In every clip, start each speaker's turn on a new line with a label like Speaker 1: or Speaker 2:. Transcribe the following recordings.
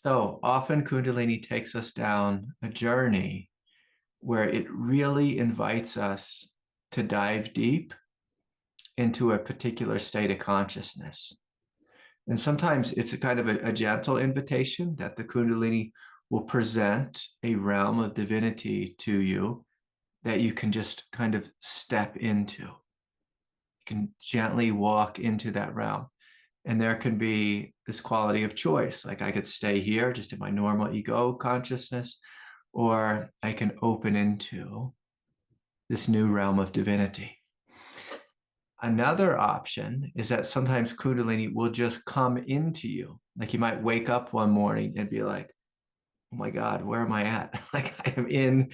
Speaker 1: So often Kundalini takes us down a journey where it really invites us to dive deep into a particular state of consciousness. And sometimes it's a kind of a gentle invitation that the Kundalini will present a realm of divinity to you that you can just kind of step into. You can gently walk into that realm. And there can be this quality of choice. Like I could stay here just in my normal ego consciousness, or I can open into this new realm of divinity. Another option is that sometimes Kundalini will just come into you. Like you might wake up one morning and be like, oh my God, where am I at? Like I am in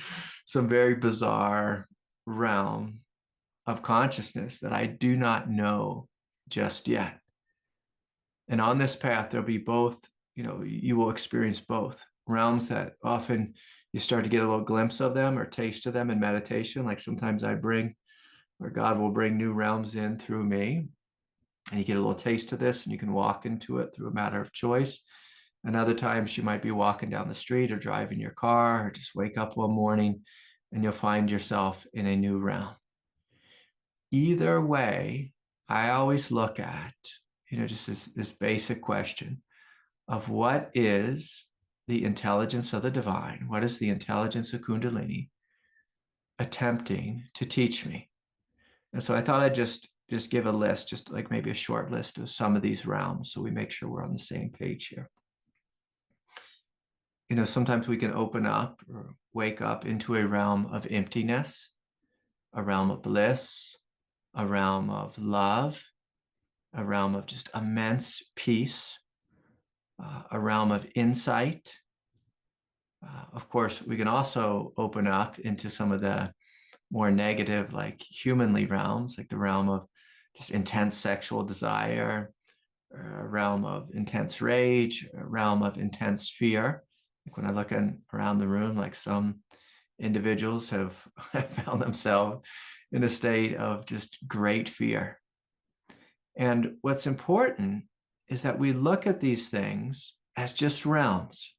Speaker 1: some very bizarre realm of consciousness that I do not know just yet. And on this path, there'll be both, you will experience both realms that often you start to get a little glimpse of them or taste of them in meditation. Like sometimes I bring, or God will bring new realms in through me. And you get a little taste of this and you can walk into it through a matter of choice. And other times you might be walking down the street or driving your car or just wake up one morning and you'll find yourself in a new realm. Either way, I always look at, just this basic question of what is the intelligence of the divine? What is the intelligence of Kundalini attempting to teach me? And so I thought I'd just give a list, just like maybe a short list of some of these realms so we make sure we're on the same page here. Sometimes we can open up or wake up into a realm of emptiness, a realm of bliss, a realm of love, a realm of just immense peace, a realm of insight. Of course, we can also open up into some of the more negative, like humanly realms, like the realm of just intense sexual desire, a realm of intense rage, a realm of intense fear. Like when I look around the room, like some individuals have found themselves in a state of just great fear. And what's important is that we look at these things as just realms.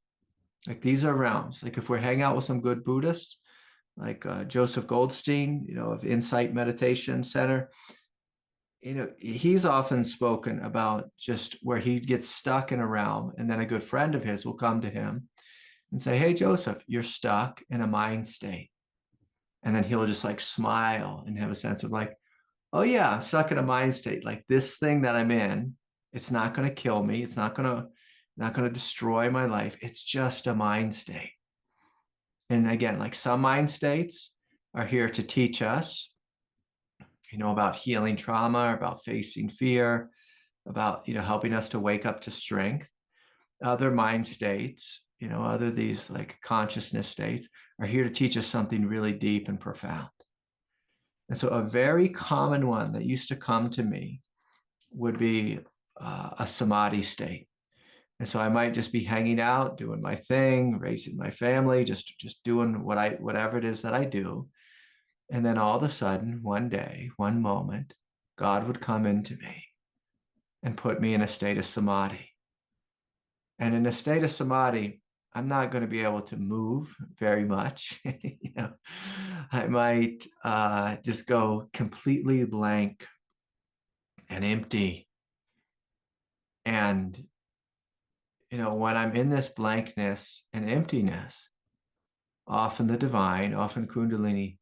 Speaker 1: Like these are realms. Like if we hang out with some good Buddhists, like Joseph Goldstein, of Insight Meditation Center, he's often spoken about just where he gets stuck in a realm, and then a good friend of his will come to him and say, hey, Joseph, you're stuck in a mind state. And then he'll just like smile and have a sense of like, oh yeah, I'm stuck in a mind state. Like this thing that I'm in, it's not going to kill me. It's not going to destroy my life. It's just a mind state. And again, like some mind states are here to teach us, about healing trauma, about facing fear, about, helping us to wake up to strength. Other mind states, other these like consciousness states are here to teach us something really deep and profound. And so a very common one that used to come to me would be a samadhi state. And so I might just be hanging out, doing my thing, raising my family, just doing whatever it is that I do. And then all of a sudden, one day, one moment, God would come into me and put me in a state of samadhi. And in a state of samadhi, I'm not going to be able to move very much. I might just go completely blank and empty. And, when I'm in this blankness and emptiness, often the divine, often Kundalini,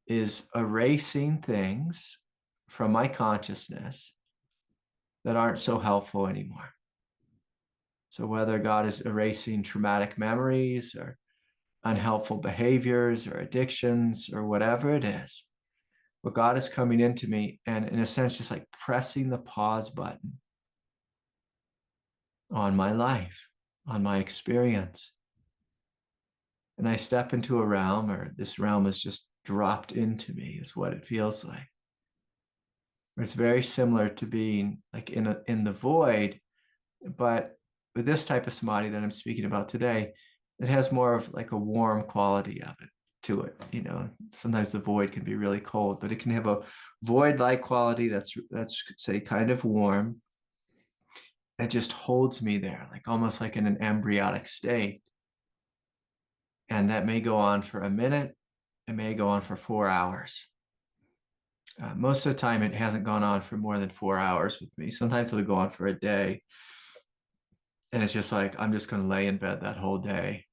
Speaker 1: is erasing things from my consciousness that aren't so helpful anymore. So whether God is erasing traumatic memories or unhelpful behaviors or addictions or whatever it is, but God is coming into me and in a sense, just like pressing the pause button on my life, on my experience. And I step into a realm, or this realm is just dropped into me, is what it feels like. It's very similar to being like in the void, but with this type of samadhi that I'm speaking about today, it has more of like a warm quality of it to it. Sometimes the void can be really cold, but it can have a void-like quality that's say kind of warm. It just holds me there, like almost like in an embryonic state. And that may go on for a minute. It may go on for 4 hours. Most of the time, it hasn't gone on for more than 4 hours with me. Sometimes it'll go on for a day. And it's just like, I'm just going to lay in bed that whole day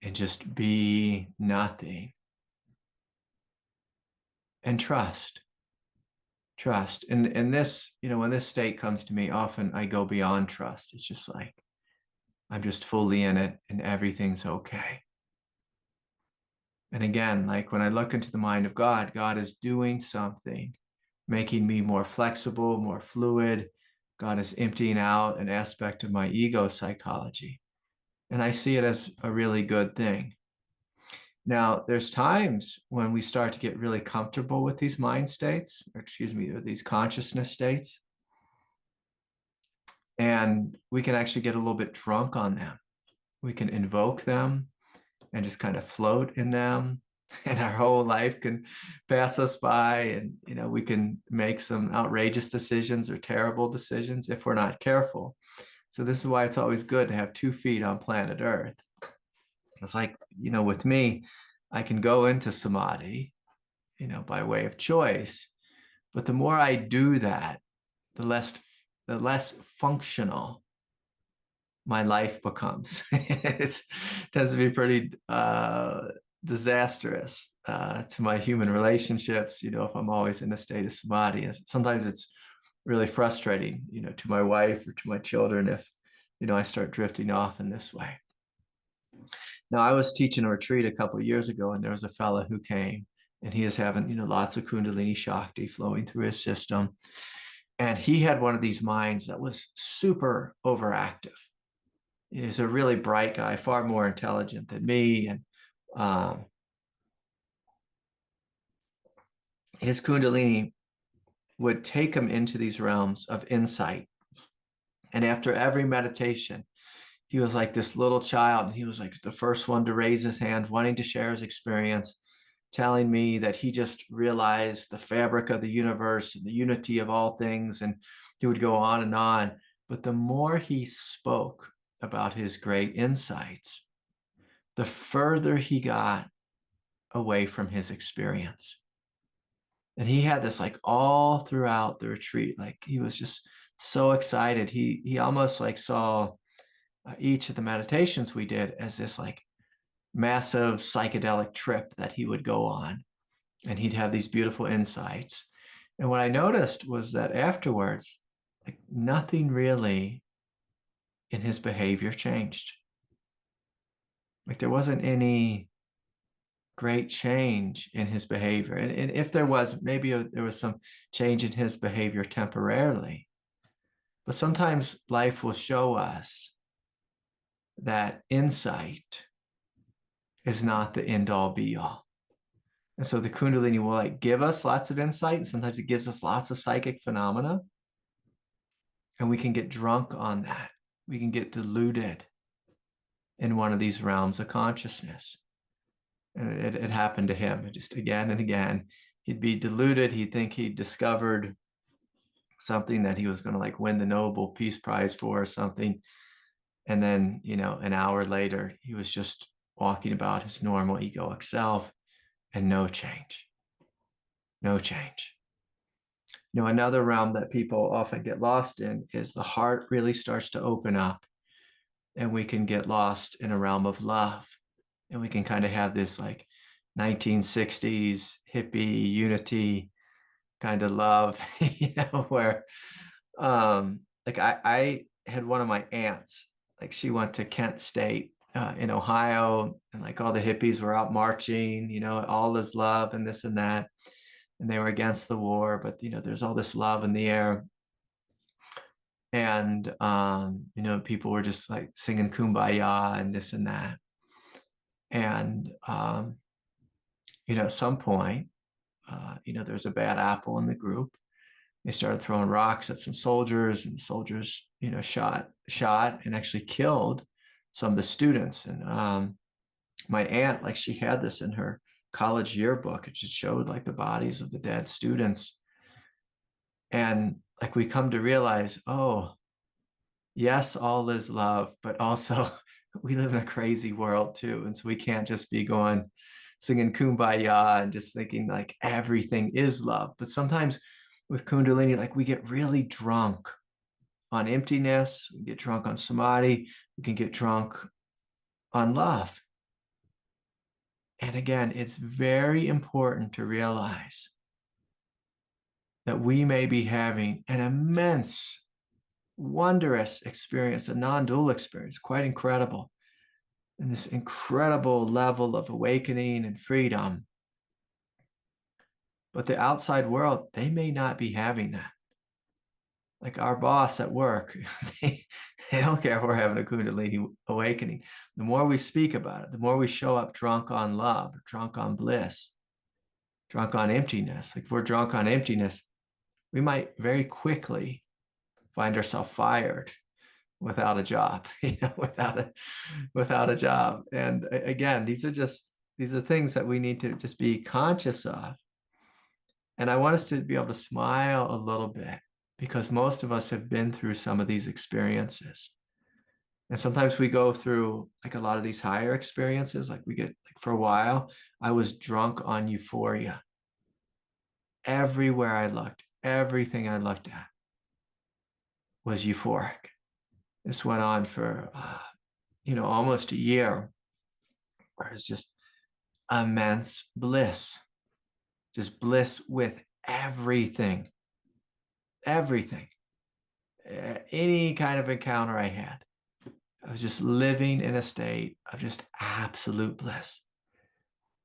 Speaker 1: and just be nothing and trust. And this, when this state comes to me, often I go beyond trust. It's just like, I'm just fully in it and everything's okay. And again, like when I look into the mind of God, God is doing something, making me more flexible, more fluid. God is emptying out an aspect of my ego psychology. And I see it as a really good thing. Now, there's times when we start to get really comfortable with these mind states, or these consciousness states. And we can actually get a little bit drunk on them. We can invoke them and just kind of float in them. And our whole life can pass us by. And, we can make some outrageous decisions or terrible decisions if we're not careful. So this is why it's always good to have 2 feet on planet Earth. It's like, with me, I can go into samadhi, by way of choice. But the more I do that, the less functional my life becomes. It tends to be pretty disastrous to my human relationships, if I'm always in a state of samadhi. And sometimes it's really frustrating, to my wife or to my children if, I start drifting off in this way. Now, I was teaching a retreat a couple of years ago, and there was a fellow who came, and he is having, lots of Kundalini Shakti flowing through his system. And he had one of these minds that was super overactive. He's a really bright guy, far more intelligent than me. And his Kundalini would take him into these realms of insight. And after every meditation, he was like this little child. And he was like the first one to raise his hand, wanting to share his experience, telling me that he just realized the fabric of the universe and the unity of all things. And he would go on and on. But the more he spoke about his great insights, the further he got away from his experience. And he had this like all throughout the retreat. Like he was just so excited. He almost like saw each of the meditations we did as this like massive psychedelic trip that he would go on. And he'd have these beautiful insights. And what I noticed was that afterwards, like nothing really in his behavior changed. Like there wasn't any great change in his behavior. And if there was, maybe there was some change in his behavior temporarily. But sometimes life will show us that insight is not the end all be all. And so the Kundalini will like give us lots of insight, and sometimes it gives us lots of psychic phenomena. And we can get drunk on that. We can get diluted in one of these realms of consciousness. And it happened to him just again and again. He'd be deluded. He'd think he'd discovered something that he was going to like win the Nobel Peace Prize for or something. And then, an hour later, he was just walking about his normal egoic self and no change. No change. Another realm that people often get lost in is the heart really starts to open up, and we can get lost in a realm of love. And we can kind of have this like 1960s hippie unity kind of love, where like I had one of my aunts, like she went to Kent State in Ohio, and like all the hippies were out marching, all is love and this and that. And they were against the war, but there's all this love in the air. And people were just like singing Kumbaya and this and that. And at some point, there's a bad apple in the group. They started throwing rocks at some soldiers, and the soldiers, shot and actually killed some of the students. And my aunt, like she had this in her college yearbook. It just showed like the bodies of the dead students. And like we come to realize, oh, yes, all is love, but also we live in a crazy world too. And so we can't just be going singing kumbaya and just thinking like everything is love. But sometimes with Kundalini, like we get really drunk on emptiness, we get drunk on samadhi, we can get drunk on love. And again, it's very important to realize that we may be having an immense, wondrous experience, a non-dual experience, quite incredible, and this incredible level of awakening and freedom. But the outside world, they may not be having that. Like our boss at work, they don't care if we're having a Kundalini awakening. The more we speak about it, the more we show up drunk on love, drunk on bliss, drunk on emptiness. Like if we're drunk on emptiness, we might very quickly find ourselves fired without a job, without a job. And again, these are things that we need to just be conscious of. And I want us to be able to smile a little bit because most of us have been through some of these experiences. And sometimes we go through like a lot of these higher experiences, like we get like for a while, I was drunk on euphoria. Everywhere I looked, everything I looked at was euphoric. This went on for, almost a year where it's just immense bliss, just bliss with everything, everything, any kind of encounter I had. I was just living in a state of just absolute bliss.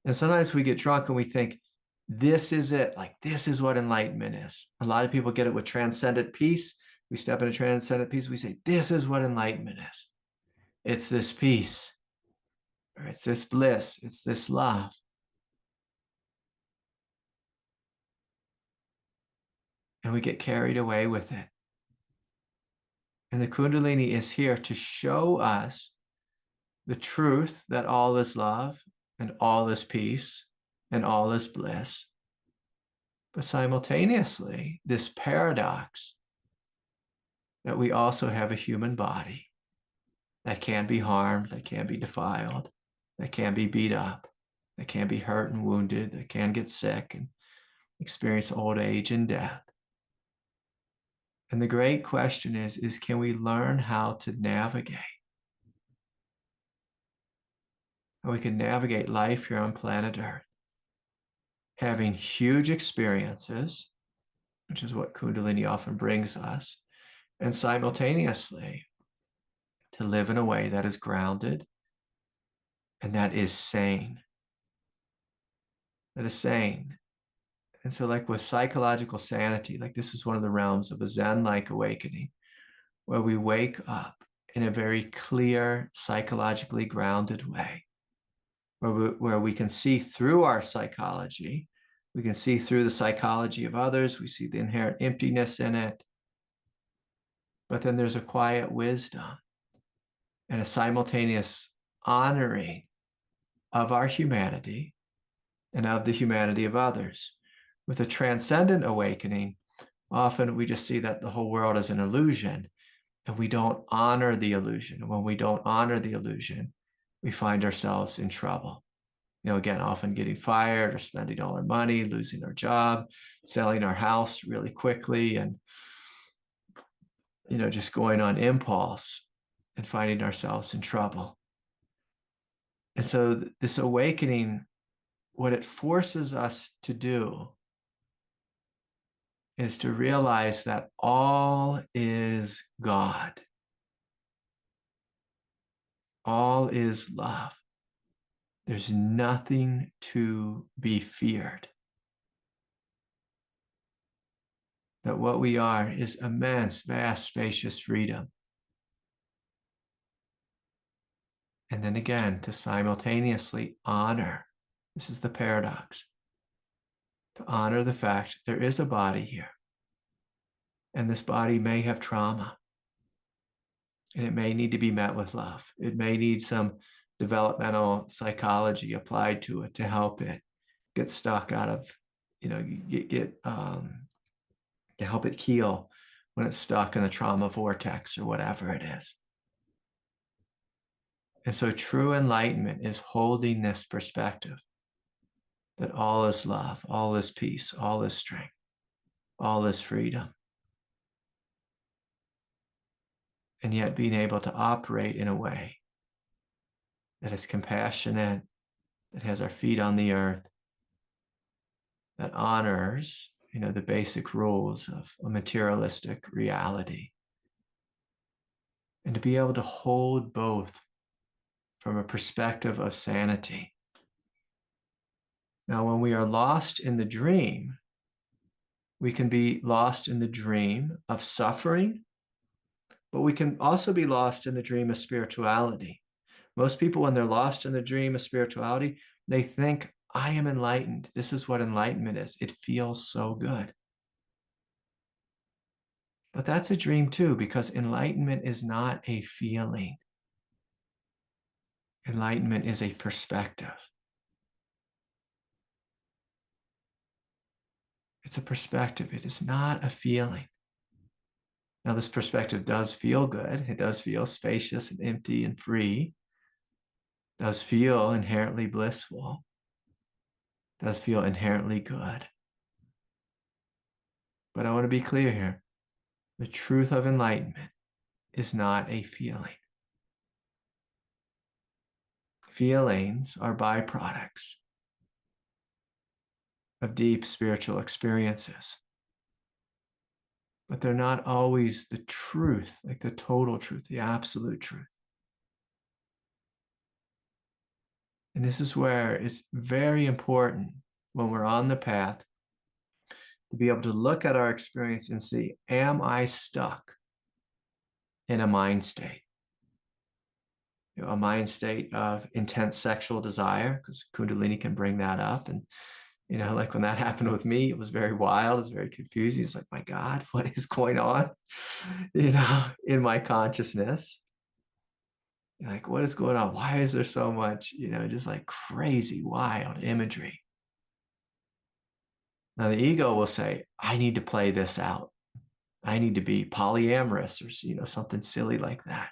Speaker 1: And sometimes we get drunk and we think, this is it. Like, this is what enlightenment is. A lot of people get it with transcendent peace. We step into transcendent peace. We say, this is what enlightenment is. It's this peace, or it's this bliss. It's this love. And we get carried away with it. And the Kundalini is here to show us the truth that all is love and all is peace and all is bliss. But simultaneously, this paradox that we also have a human body that can be harmed, that can be defiled, that can be beat up, that can be hurt and wounded, that can get sick and experience old age and death. And the great question is can we learn how to navigate? How we can navigate life here on planet Earth, having huge experiences, which is what Kundalini often brings us, and simultaneously to live in a way that is grounded and that is sane. That is sane. And so, like with psychological sanity, like this is one of the realms of a Zen-like awakening, where we wake up in a very clear, psychologically grounded way, where we can see through our psychology, we can see through the psychology of others, we see the inherent emptiness in it, but then there's a quiet wisdom and a simultaneous honoring of our humanity and of the humanity of others. With a transcendent awakening, often we just see that the whole world is an illusion and we don't honor the illusion. And when we don't honor the illusion, we find ourselves in trouble. Again, often getting fired or spending all our money, losing our job, selling our house really quickly, and just going on impulse and finding ourselves in trouble. And so this awakening, what it forces us to do is to realize that all is God. All is love. There's nothing to be feared. That what we are is immense, vast, spacious freedom. And then again, to simultaneously honor, this is the paradox, to honor the fact there is a body here. And this body may have trauma. And it may need to be met with love. It may need some developmental psychology applied to it to help it get stuck out of, to help it heal when it's stuck in the trauma vortex or whatever it is. And so true enlightenment is holding this perspective that all is love, all is peace, all is strength, all is freedom. And yet being able to operate in a way that is compassionate, that has our feet on the earth, that honors, the basic rules of a materialistic reality. And to be able to hold both from a perspective of sanity. Now, when we are lost in the dream, we can be lost in the dream of suffering, but we can also be lost in the dream of spirituality. Most people, when they're lost in the dream of spirituality, they think, I am enlightened. This is what enlightenment is. It feels so good. But that's a dream too, because enlightenment is not a feeling. Enlightenment is a perspective. It's a perspective. It is not a feeling. Now, this perspective does feel good. It does feel spacious and empty and free. It does feel inherently blissful. It does feel inherently good. But I want to be clear here. The truth of enlightenment is not a feeling. Feelings are byproducts of deep spiritual experiences. But they're not always the truth, like the total truth, the absolute truth. And this is where it's very important when we're on the path to be able to look at our experience and see, am I stuck in a mind state? A mind state of intense sexual desire, because Kundalini can bring that up. And, like when that happened with me, it was very wild. It was very confusing. It's like, my God, what is going on, in my consciousness? Like, what is going on? Why is there so much, just like crazy, wild imagery? Now, the ego will say, I need to play this out. I need to be polyamorous or, something silly like that.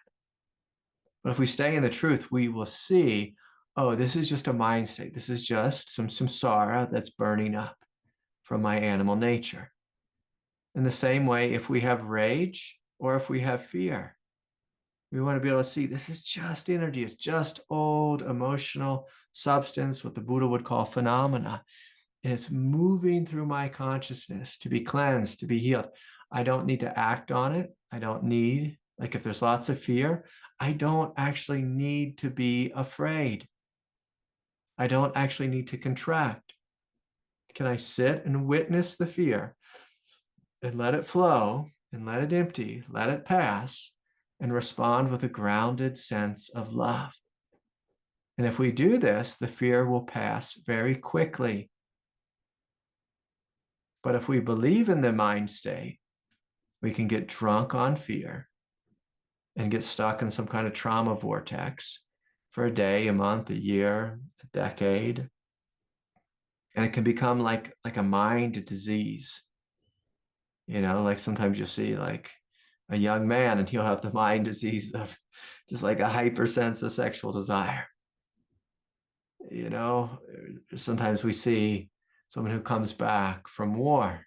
Speaker 1: But if we stay in the truth, we will see, oh, this is just a mind state. This is just some samsara that's burning up from my animal nature. In the same way, if we have rage or if we have fear, we want to be able to see this is just energy. It's just old emotional substance, what the Buddha would call phenomena. And it's moving through my consciousness to be cleansed, to be healed. I don't need to act on it. I don't need, like if there's lots of fear, I don't actually need to be afraid. I don't actually need to contract. Can I sit and witness the fear and let it flow and let it empty, let it pass, and respond with a grounded sense of love? And if we do this, the fear will pass very quickly. But if we believe in the mind state, we can get drunk on fear and get stuck in some kind of trauma vortex for a day, a month, a year, a decade. And it can become like a mind disease. Like sometimes you'll see like a young man and he'll have the mind disease of just like a hypersense of sexual desire. Sometimes we see someone who comes back from war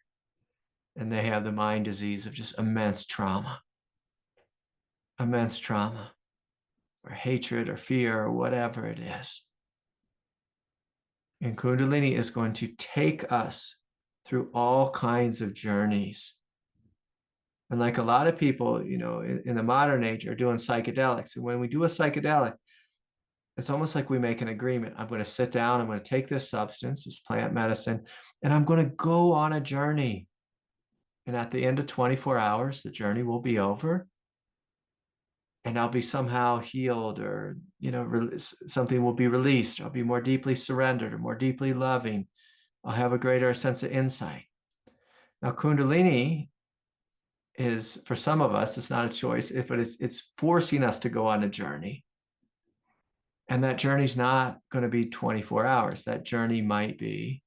Speaker 1: and they have the mind disease of just immense trauma, or hatred or fear or whatever it is. And Kundalini is going to take us through all kinds of journeys. And like a lot of people, in the modern age are doing psychedelics. And when we do a psychedelic, it's almost like we make an agreement. I'm going to sit down, I'm going to take this substance, this plant medicine, and I'm going to go on a journey. And at the end of 24 hours, the journey will be over. And I'll be somehow healed, or, something will be released. I'll be more deeply surrendered or more deeply loving. I'll have a greater sense of insight. Now, Kundalini is, for some of us, it's not a choice, but it's forcing us to go on a journey. And that journey's not going to be 24 hours. That journey might be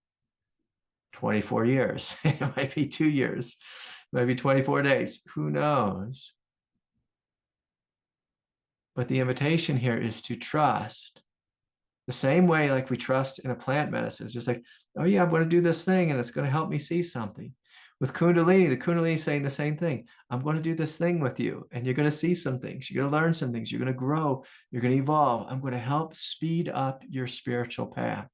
Speaker 1: 24 years. It might be 2 years. It maybe 24 days, who knows? But the invitation here is to trust the same way like we trust in a plant medicine. It's just like, oh yeah, I'm going to do this thing and it's going to help me see something. With Kundalini, the Kundalini is saying the same thing. I'm going to do this thing with you and you're going to see some things. You're going to learn some things. You're going to grow. You're going to evolve. I'm going to help speed up your spiritual path.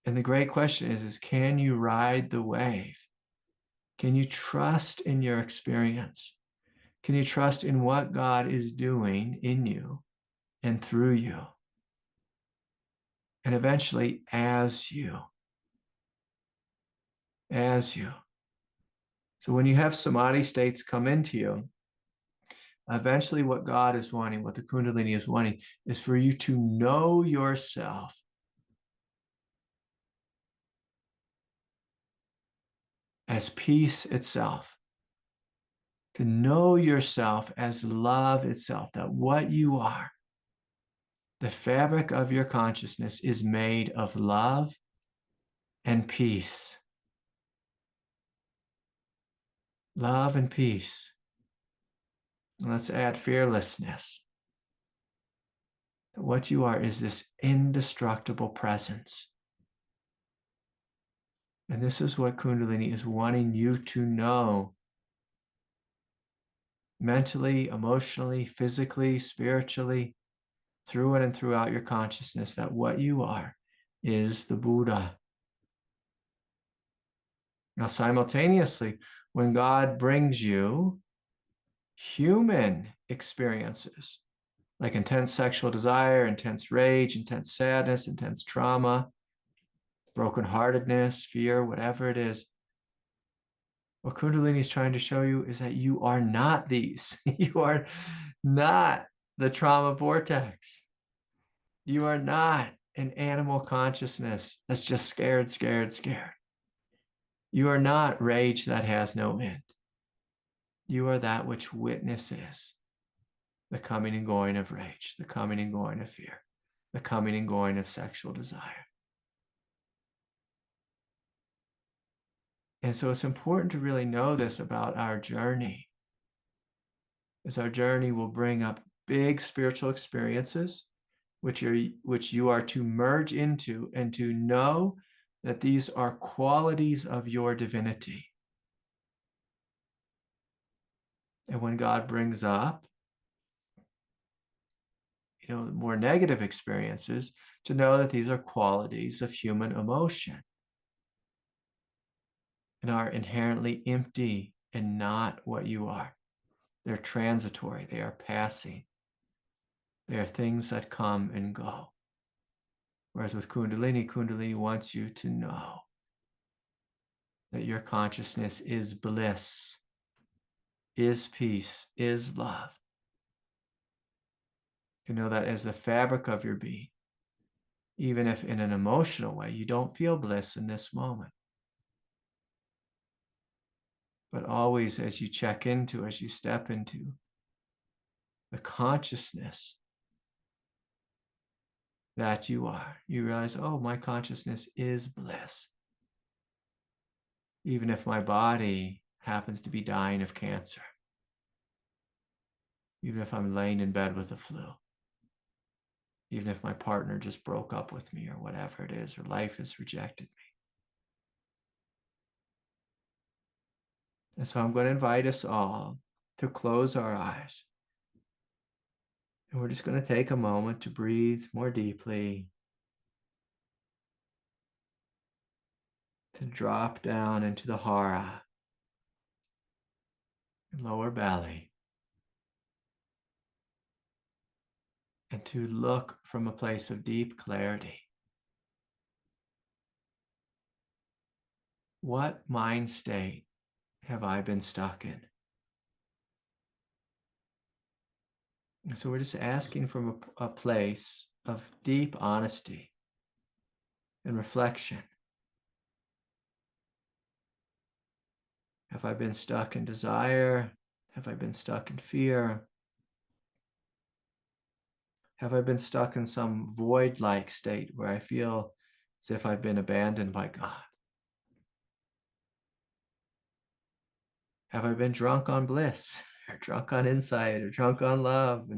Speaker 1: And the great question is can you ride the wave? Can you trust in your experience? Can you trust in what God is doing in you and through you? And eventually, as you. So when you have samadhi states come into you, eventually what God is wanting, what the Kundalini is wanting, is for you to know yourself as peace itself, to know yourself as love itself, that what you are, the fabric of your consciousness is made of love and peace. Love and peace. Let's add fearlessness. What you are is this indestructible presence. And this is what Kundalini is wanting you to know. Mentally, emotionally, physically, spiritually, through and throughout your consciousness, that what you are is the Buddha. Now, simultaneously, when God brings you human experiences, like intense sexual desire, intense rage, intense sadness, intense trauma, brokenheartedness, fear, whatever it is, what Kundalini is trying to show you is that you are not these. You are not the trauma vortex. You are not an animal consciousness that's just scared, scared, scared. You are not rage that has no end. You are that which witnesses the coming and going of rage, the coming and going of fear, the coming and going of sexual desire. And so it's important to really know this about our journey, as our journey will bring up big spiritual experiences, which you are to merge into and to know that these are qualities of your divinity. And when God brings up, more negative experiences, to know that these are qualities of human emotion and are inherently empty and not what you are. They're transitory. They are passing. They are things that come and go. Whereas with Kundalini, Kundalini wants you to know that your consciousness is bliss, is peace, is love. To know that as the fabric of your being, even if in an emotional way you don't feel bliss in this moment. But always as you check into, as you step into the consciousness that you are, you realize, oh, my consciousness is bliss. Even if my body happens to be dying of cancer. Even if I'm laying in bed with the flu. Even if my partner just broke up with me or whatever it is, or life has rejected me. And so I'm going to invite us all to close our eyes. And we're just going to take a moment to breathe more deeply, to drop down into the hara, lower belly, and to look from a place of deep clarity. What mind state have I been stuck in? And so we're just asking from a place of deep honesty and reflection. Have I been stuck in desire? Have I been stuck in fear? Have I been stuck in some void-like state where I feel as if I've been abandoned by God? Have I been drunk on bliss, or drunk on insight, or drunk on love?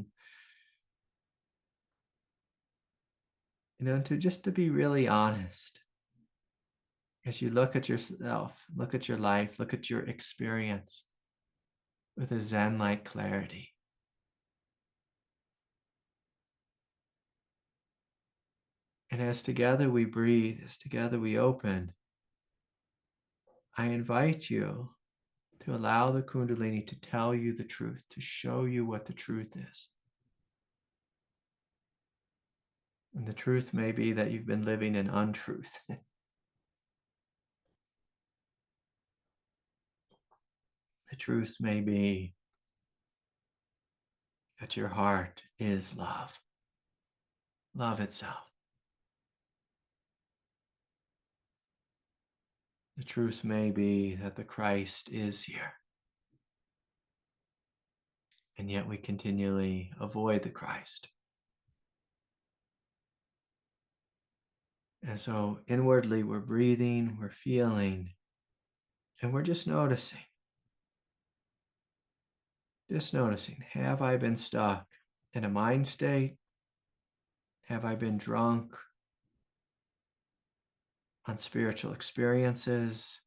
Speaker 1: And to be really honest, as you look at yourself, look at your life, look at your experience with a Zen-like clarity. And as together we breathe, as together we open, I invite you to allow the Kundalini to tell you the truth, to show you what the truth is. And the truth may be that you've been living in untruth. The truth may be that your heart is love, love itself. The truth may be that the Christ is here, and yet we continually avoid the Christ. And so inwardly we're breathing, we're feeling, and we're just noticing. Just noticing, have I been stuck in a mind state? Have I been drunk on spiritual experiences?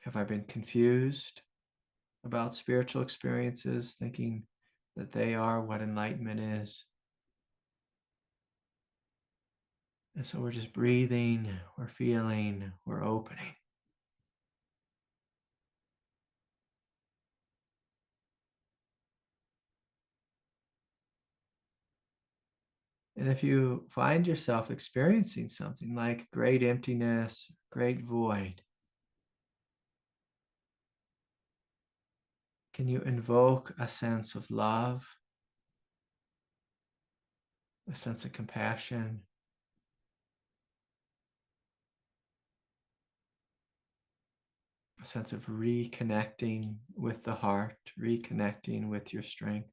Speaker 1: Have I been confused about spiritual experiences, thinking that they are what enlightenment is? And so we're just breathing, we're feeling, we're opening. And if you find yourself experiencing something like great emptiness, great void, can you invoke a sense of love, a sense of compassion, a sense of reconnecting with the heart, reconnecting with your strength?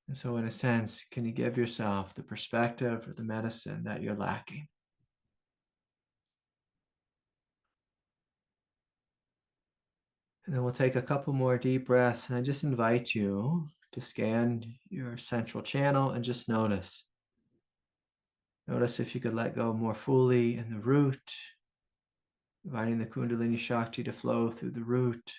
Speaker 1: And so in a sense, can you give yourself the perspective or the medicine that you're lacking? And then we'll take a couple more deep breaths, and I just invite you to scan your central channel and just notice. Notice if you could let go more fully in the root, inviting the Kundalini Shakti to flow through the root,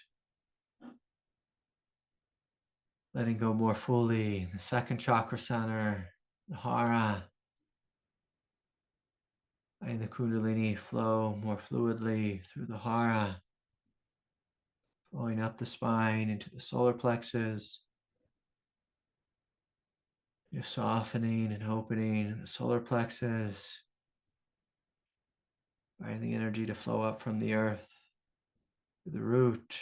Speaker 1: letting go more fully in the second chakra center, the Hara, letting the Kundalini flow more fluidly through the Hara, flowing up the spine into the solar plexus. You're softening and opening in the solar plexus, inviting the energy to flow up from the earth, through the root,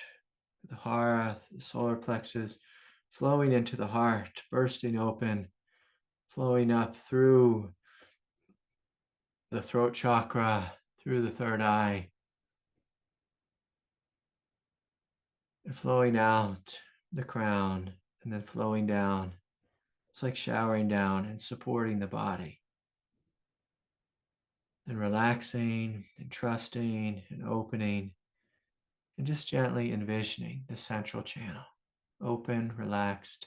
Speaker 1: through the Hara, through the solar plexus, flowing into the heart, bursting open, flowing up through the throat chakra, through the third eye, and flowing out the crown, and then flowing down. It's like showering down and supporting the body, and relaxing and trusting and opening, and just gently envisioning the central channel, open, relaxed,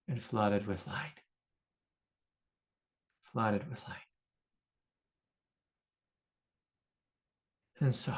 Speaker 1: and flooded with light. Flooded with light. And so,